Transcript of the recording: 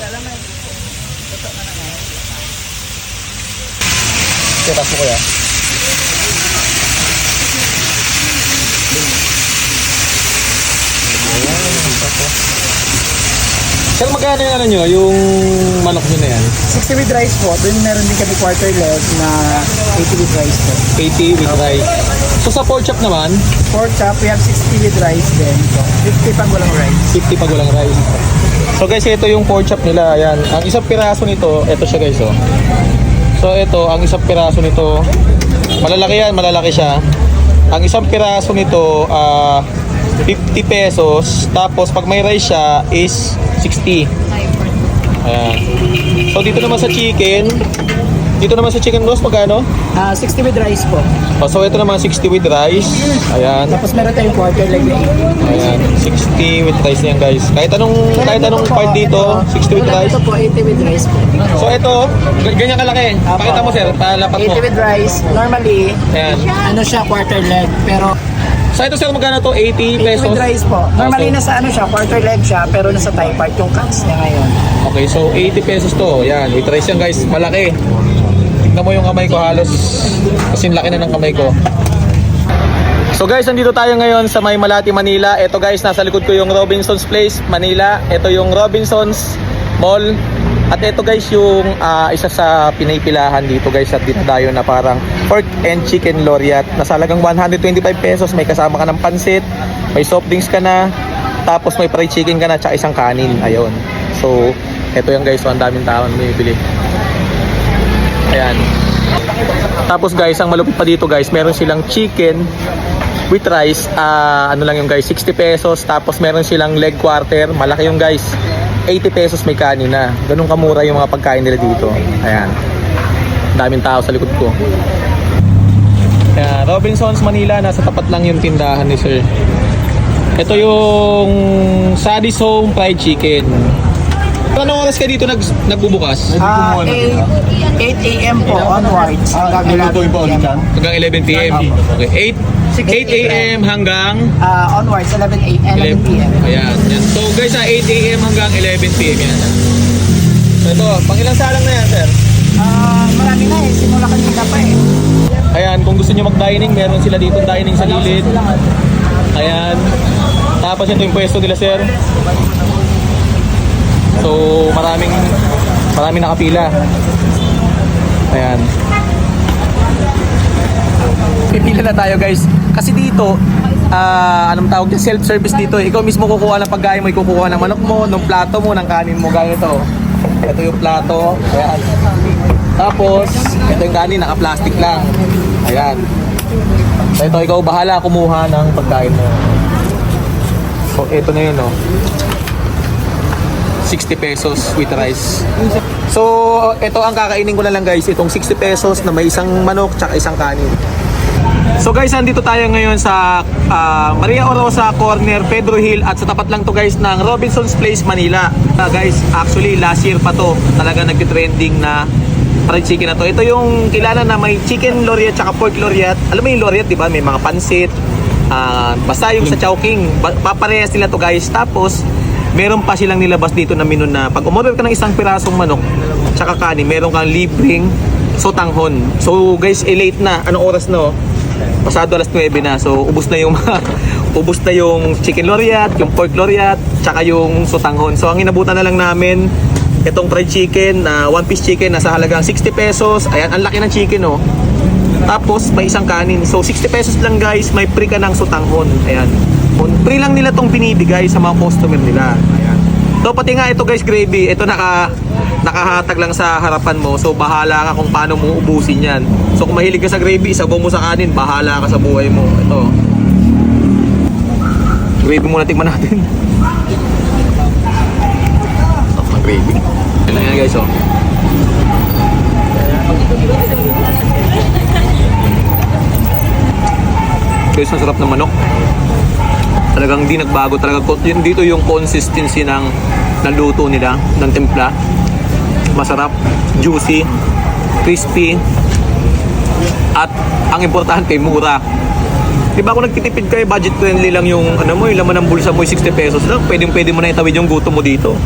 Tapos mo kuya. Sir, magkano yung ano nyo, yung manok nyo na yan? 60 with rice po. Doon meron din kami quarter leg na 80 with rice po. 80 with rice. So sa pork chop naman, Pork chop, we have 60 with rice din po. 50 pag walang rice. 50 pag walang rice. So guys, ito yung pork chop nila. Ayan. Ang isang piraso nito, ito siya guys. Oh. So ito, ang isang piraso nito, malalaki yan, malalaki siya. Ang isang piraso nito, 50 pesos. Tapos pag may rice siya is 60. Ayan. So dito naman sa chicken, boss, magkano? 60 with rice po. Oh, so ito naman 60 with rice. Ayan. Tapos meron tayong quarter leg na 80. Ayan, 60 with rice yan guys. Kahit anong part dito, 60 with rice. Ito po, 80 with rice po. So ito, ganyan kalaki. Pakita mo sir, palapat mo. 80 with rice. Normally, Ayan. ano siya, quarter leg. Pero So ito sir, magkano to? 80 80 pesos? with rice po. Normally, nasa ano siya, quarter leg siya, pero nasa thigh part yung cuts niya ngayon. Okay, so 80 pesos to. Yan, with rice yan guys, malaki. Tignan mo yung kamay ko halos. Kasing laki na ng kamay ko. So guys, nandito tayo ngayon sa May Malati, Manila. Ito guys, nasa likod ko yung Robinson's Place, Manila. Ito yung Robinson's Mall. At ito guys yung isa sa pinipilahan dito guys at dinadayo na parang pork and chicken laureate. Nasa halagang 125 pesos. May kasama ka ng pansit, may soft drinks ka na, tapos may fried chicken ka na, tsaka isang kanin. Ayun. So, ito yung guys, so ang daming tao na bumibili. Ayan. Tapos guys, ang malupit pa dito guys, meron silang chicken with rice. Ano lang yung guys, 60 pesos. Tapos meron silang leg quarter. Malaki yung guys. 80 pesos may kanin na. Ganun kamura yung mga pagkain nila dito. Ayan. Daming tao sa likod ko. Ayan. Robinson's Manila. Nasa tapat lang yung tindahan ni sir. Ito yung Sadie's Home Fried Chicken. Anong oras ka dito nagbubukas? 8 a.m. po onwards. Hanggang 11 p.m. Okay. 8 a.m. hanggang Onwards, 11 p.m. Ayan. Yan. So guys, 8 a.m. hanggang 11 p.m. yan. So ito, pang ilang salang na yan, sir? Marami na eh. Simula kanina pa eh. Ayan, kung gusto nyo mag-dining, meron sila dito dining sa gilid. Ayan. Tapos ito yung pwesto nila, sir. So, maraming nakapila. Ayan. Pipila na tayo guys. Kasi dito, anong tawag dyan? Self-service dito. Ikaw mismo kukuha ng pagkain mo, kukuha ng manok mo, ng plato mo, ng kanin mo. Gaya ito. Ito yung plato. Ayan. Tapos, ito yung kanin, naka-plastic lang. Ayan. So, ito, ikaw bahala kumuha ng pagkain mo. So, ito na yun, no? 60 pesos with rice. So, ito ang kakainin ko na lang guys. Itong 60 pesos na may isang manok tsaka isang kanin. So guys, andito tayo ngayon sa Maria Orosa Corner, Pedro Hill. At sa tapat lang to guys ng Robinson's Place, Manila. Guys, actually last year pa to talaga nag-trending na fried chicken na to. Ito yung kilala na may chicken laureate tsaka pork laureate. Alam mo yung laureate, di ba? May mga pansit. Basta yung sa Chowking. Paparehas nila to guys. Tapos, meron pa silang nilabas dito na menu na pag umorder ka ng isang pirasong manok tsaka kanin, meron kang libreng sotanghon. So guys, late na. Anong oras no? Pasado alas 9 na. So ubos na yung ubos na yung chicken laureate, yung pork laureate, tsaka yung sotanghon. So ang inabutan na lang namin itong fried chicken na one piece chicken nasa halagang 60 pesos. Ayan, ang laki ng chicken oh. Tapos may isang kanin. So 60 pesos lang guys, may free ka ng sotanghon. Ayan. Free lang nila tong binibigay sa mga customer nila. Ayan. So pati nga ito guys, gravy. Ito nakahatag lang sa harapan mo. So bahala ka kung paano mo ubusin yan. So kung mahilig ka sa gravy, isabaw mo sa kanin, bahala ka sa buhay mo. Ito. Gravy muna, tingnan natin. Ito, ang gravy. Yan lang yan guys oh. Guys, masarap na manok. Talagang di nagbago talaga. Dito yung consistency ng luto nila, ng timpla. Masarap, juicy, crispy, at ang importante, mura. Diba kung nagtitipid kayo, budget friendly lang yung ano mo, yung laman ng bulsa mo 60 pesos lang, pwede mo na itawid yung gutom mo dito.